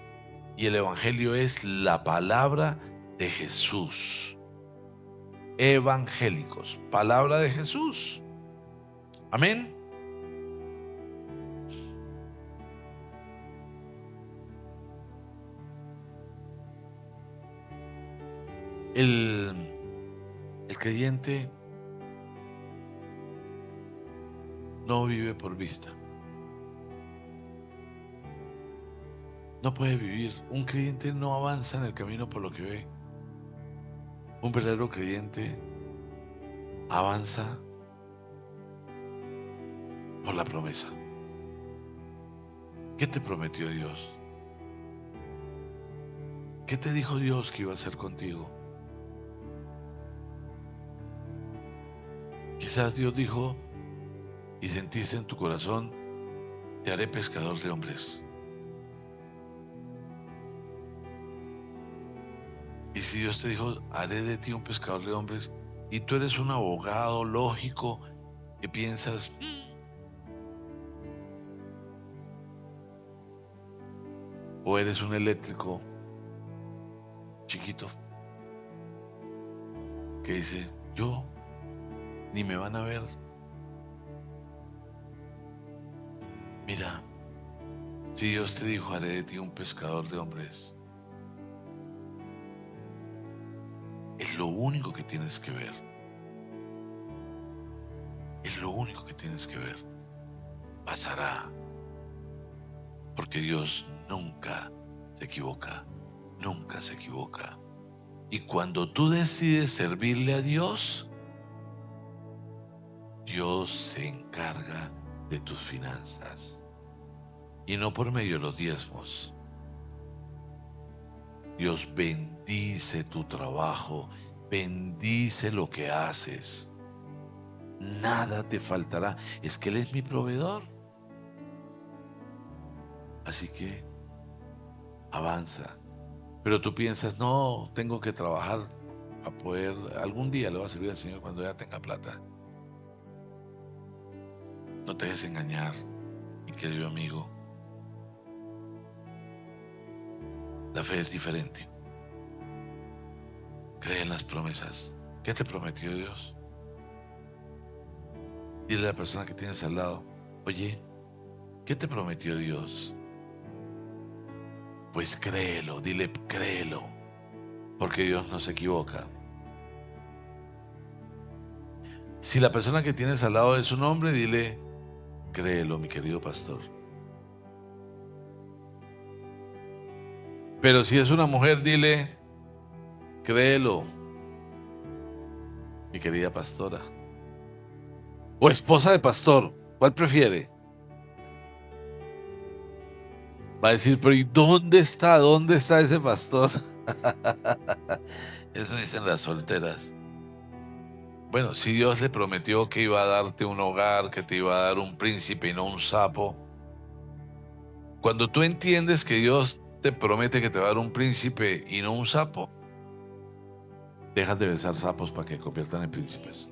Y el evangelio es la palabra de Jesús. Evangélicos, palabra de Jesús. Amén. El creyente no vive por vista. No puede vivir. Un creyente no avanza en el camino por lo que ve. Un verdadero creyente avanza por la promesa. ¿Qué te prometió Dios? ¿Qué te dijo Dios que iba a hacer contigo? Quizás Dios dijo y sentiste en tu corazón, te haré pescador de hombres. Y si Dios te dijo, haré de ti un pescador de hombres, y tú eres un abogado lógico que piensas, o eres un eléctrico chiquito que dice, yo ni me van a ver. Mira, si Dios te dijo, haré de ti un pescador de hombres, es lo único que tienes que ver. Es lo único que tienes que ver. Pasará. Porque Dios nunca se equivoca. Nunca se equivoca. Y cuando tú decides servirle a Dios, Dios se encarga de tus finanzas. Y no por medio de los diezmos. Dios bendice tu trabajo, bendice lo que haces. Nada te faltará. Es que Él es mi proveedor. Así que avanza. Pero tú piensas, no, tengo que trabajar a poder, algún día le va a servir al Señor cuando ya tenga plata. No te dejes engañar, mi querido amigo. La fe es diferente. Cree en las promesas. ¿Qué te prometió Dios? Dile a la persona que tienes al lado, oye, ¿qué te prometió Dios? Pues créelo, dile, créelo, porque Dios no se equivoca. Si la persona que tienes al lado es un hombre, dile, créelo, mi querido pastor. Pero si es una mujer, dile, créelo, mi querida pastora. O esposa de pastor, ¿cuál prefiere? Va a decir, pero ¿y dónde está? ¿Dónde está ese pastor? Eso dicen las solteras. Bueno, si Dios le prometió que iba a darte un hogar, que te iba a dar un príncipe y no un sapo, cuando tú entiendes que Dios te promete que te va a dar un príncipe y no un sapo, dejas de besar sapos para que conviertan en príncipes.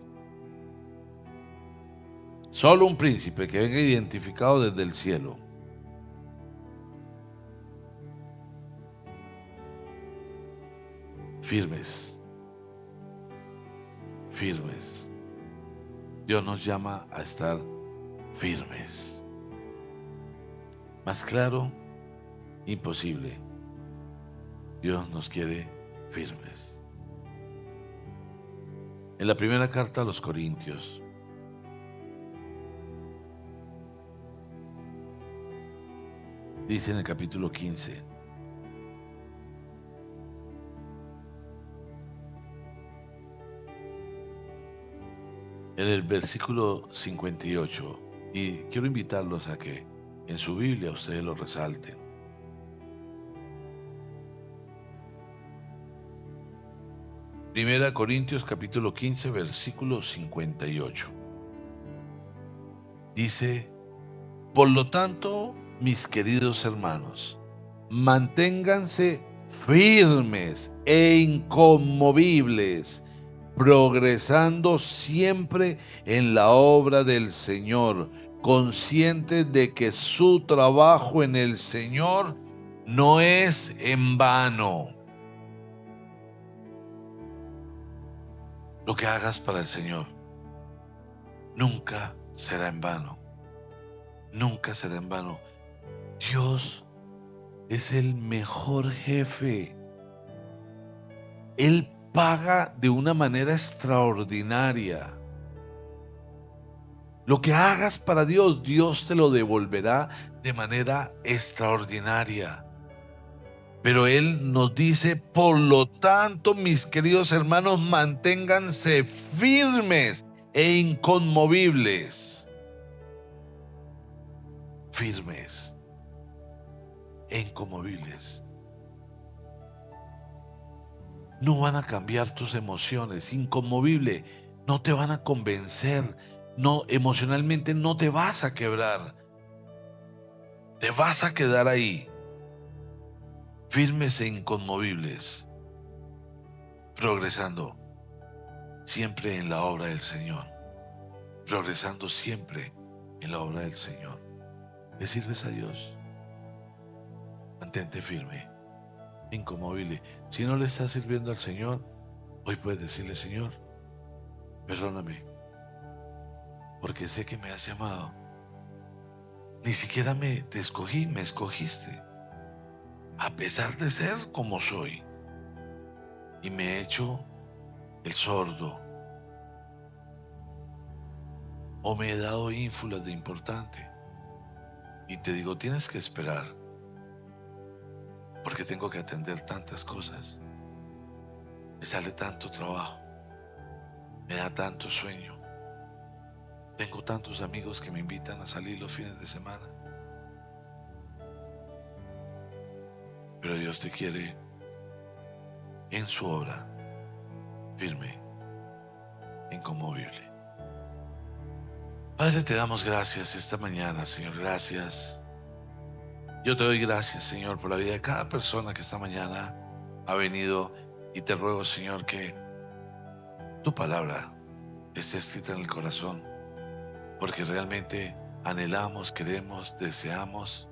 Solo un príncipe que venga identificado desde el cielo. Firmes. Firmes. Dios nos llama a estar firmes. Más claro, imposible. Dios nos quiere firmes. En la primera carta a los Corintios, Dice en el capítulo 15, en el versículo 58, y quiero invitarlos a que en su Biblia ustedes lo resalten. Primera Corintios capítulo 15, versículo 58. Dice: por lo tanto, mis queridos hermanos, manténganse firmes e inconmovibles, progresando siempre en la obra del Señor, conscientes de que su trabajo en el Señor no es en vano. Lo que hagas para el Señor nunca será en vano. Nunca será en vano. Dios es el mejor jefe. Él paga de una manera extraordinaria. Lo que hagas para Dios, Dios te lo devolverá de manera extraordinaria. Pero Él nos dice: por lo tanto, mis queridos hermanos, manténganse firmes e inconmovibles. Firmes e inconmovibles. No van a cambiar tus emociones, inconmovible, no te van a convencer, no, emocionalmente no te vas a quebrar, te vas a quedar ahí, firmes e inconmovibles, progresando siempre en la obra del Señor, progresando siempre en la obra del Señor. ¿Le sirves a Dios? Mantente firme, inconmovible. Si no le estás sirviendo al Señor, hoy puedes decirle: Señor, perdóname, porque sé que me has llamado. Ni siquiera te escogí, me escogiste, a pesar de ser como soy. Y me he hecho el sordo, o me he dado ínfulas de importante. Y te digo: tienes que esperar, porque tengo que atender tantas cosas. Me sale tanto trabajo, me da tanto sueño. Tengo tantos amigos que me invitan a salir los fines de semana. Pero Dios te quiere en su obra, firme, inconmovible. Padre, te damos gracias esta mañana, Señor. Gracias. Yo te doy gracias, Señor, por la vida de cada persona que esta mañana ha venido, y te ruego, Señor, que tu palabra esté escrita en el corazón, porque realmente anhelamos, queremos, deseamos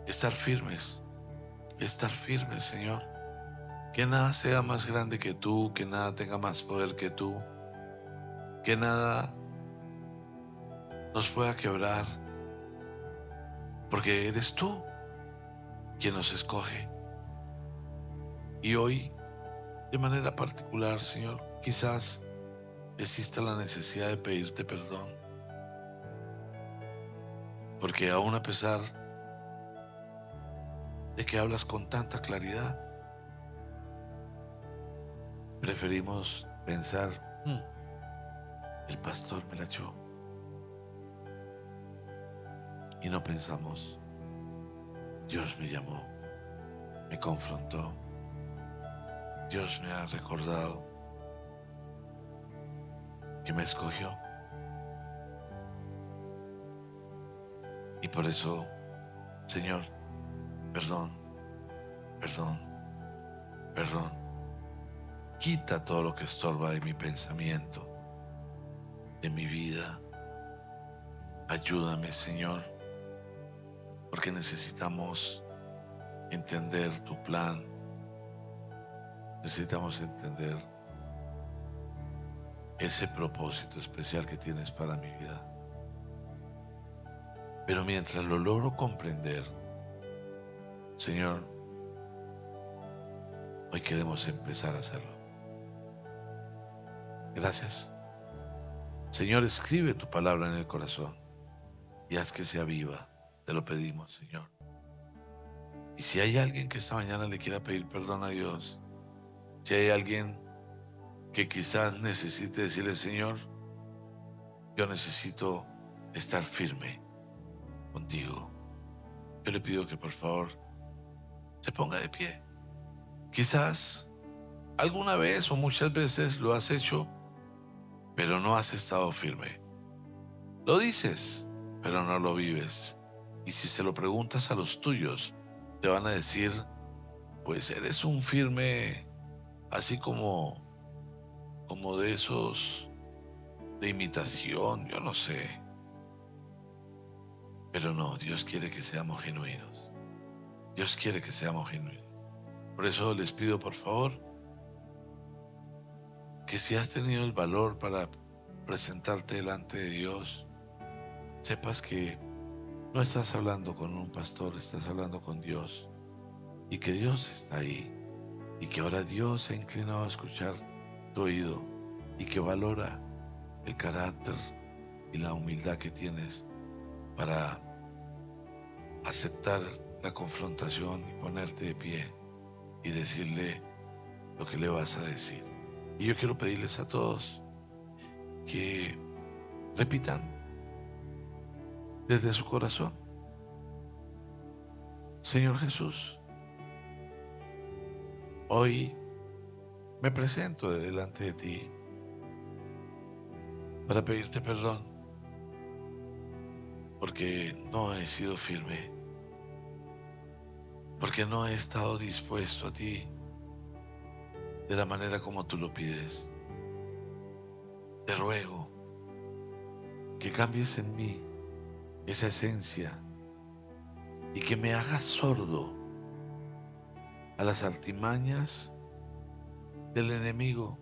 estar firmes, Señor. Que nada sea más grande que tú, que nada tenga más poder que tú, que nada nos pueda quebrar, porque eres tú quien nos escoge. Y hoy, de manera particular, Señor, quizás exista la necesidad de pedirte perdón, porque aún a pesar de que hablas con tanta claridad, preferimos pensar: el pastor me la echó. Y no pensamos: Dios me llamó, me confrontó, Dios me ha recordado que me escogió. Y por eso, Señor, perdón, perdón, perdón. Quita todo lo que estorba de mi pensamiento, de mi vida. Ayúdame, Señor, porque necesitamos entender tu plan. Necesitamos entender ese propósito especial que tienes para mi vida. Pero mientras lo logro comprender, Señor, hoy queremos empezar a hacerlo. Gracias. Señor, escribe tu palabra en el corazón y haz que sea viva. Te lo pedimos, Señor. Y si hay alguien que esta mañana le quiera pedir perdón a Dios, si hay alguien que quizás necesite decirle, Señor, yo necesito estar firme contigo, yo le pido que por favor se ponga de pie. Quizás alguna vez o muchas veces lo has hecho, pero no has estado firme. Lo dices, pero no lo vives. Y si se lo preguntas a los tuyos, te van a decir, pues eres un firme, así como de esos de imitación, yo no sé. Pero no, Dios quiere que seamos genuinos. Dios quiere que seamos genuinos. Por eso les pido, por favor, que si has tenido el valor para presentarte delante de Dios, sepas que no estás hablando con un pastor, estás hablando con Dios. Y que Dios está ahí. Y que ahora Dios se ha inclinado a escuchar tu oído. Y que valora el carácter y la humildad que tienes para aceptar la confrontación y ponerte de pie y decirle lo que le vas a decir. Y yo quiero pedirles a todos que repitan desde su corazón: Señor Jesús, hoy me presento delante de ti para pedirte perdón porque no he sido firme, porque no he estado dispuesto a ti de la manera como tú lo pides. Te ruego que cambies en mí esa esencia y que me hagas sordo a las artimañas del enemigo,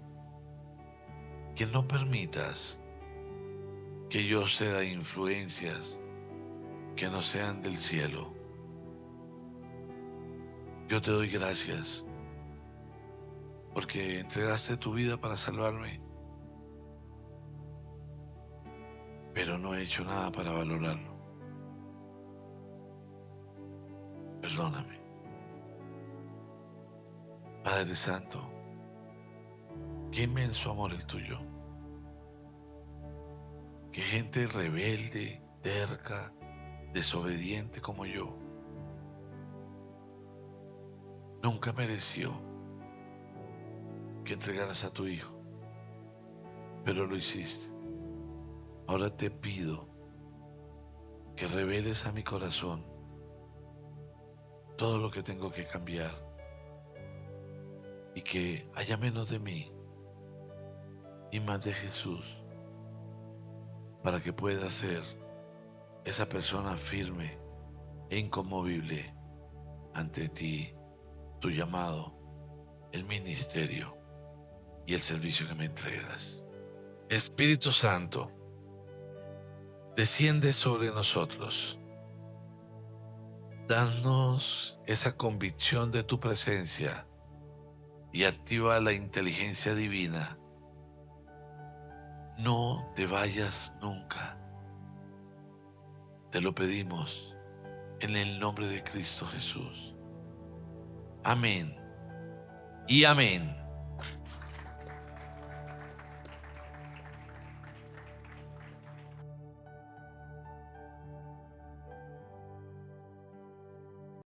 que no permitas que yo ceda influencias que no sean del cielo. Yo te doy gracias porque entregaste tu vida para salvarme, pero no he hecho nada para valorarlo. Perdóname. Padre Santo, qué inmenso amor el tuyo. Que gente rebelde, terca, desobediente como yo nunca mereció que entregaras a tu hijo, pero lo hiciste. Ahora te pido que reveles a mi corazón todo lo que tengo que cambiar y que haya menos de mí y más de Jesús, para que pueda ser esa persona firme e inconmovible ante ti, tu llamado, el ministerio y el servicio que me entregas. Espíritu Santo, desciende sobre nosotros. Danos esa convicción de tu presencia y activa la inteligencia divina. No te vayas nunca. Te lo pedimos en el nombre de Cristo Jesús. Amén y amén.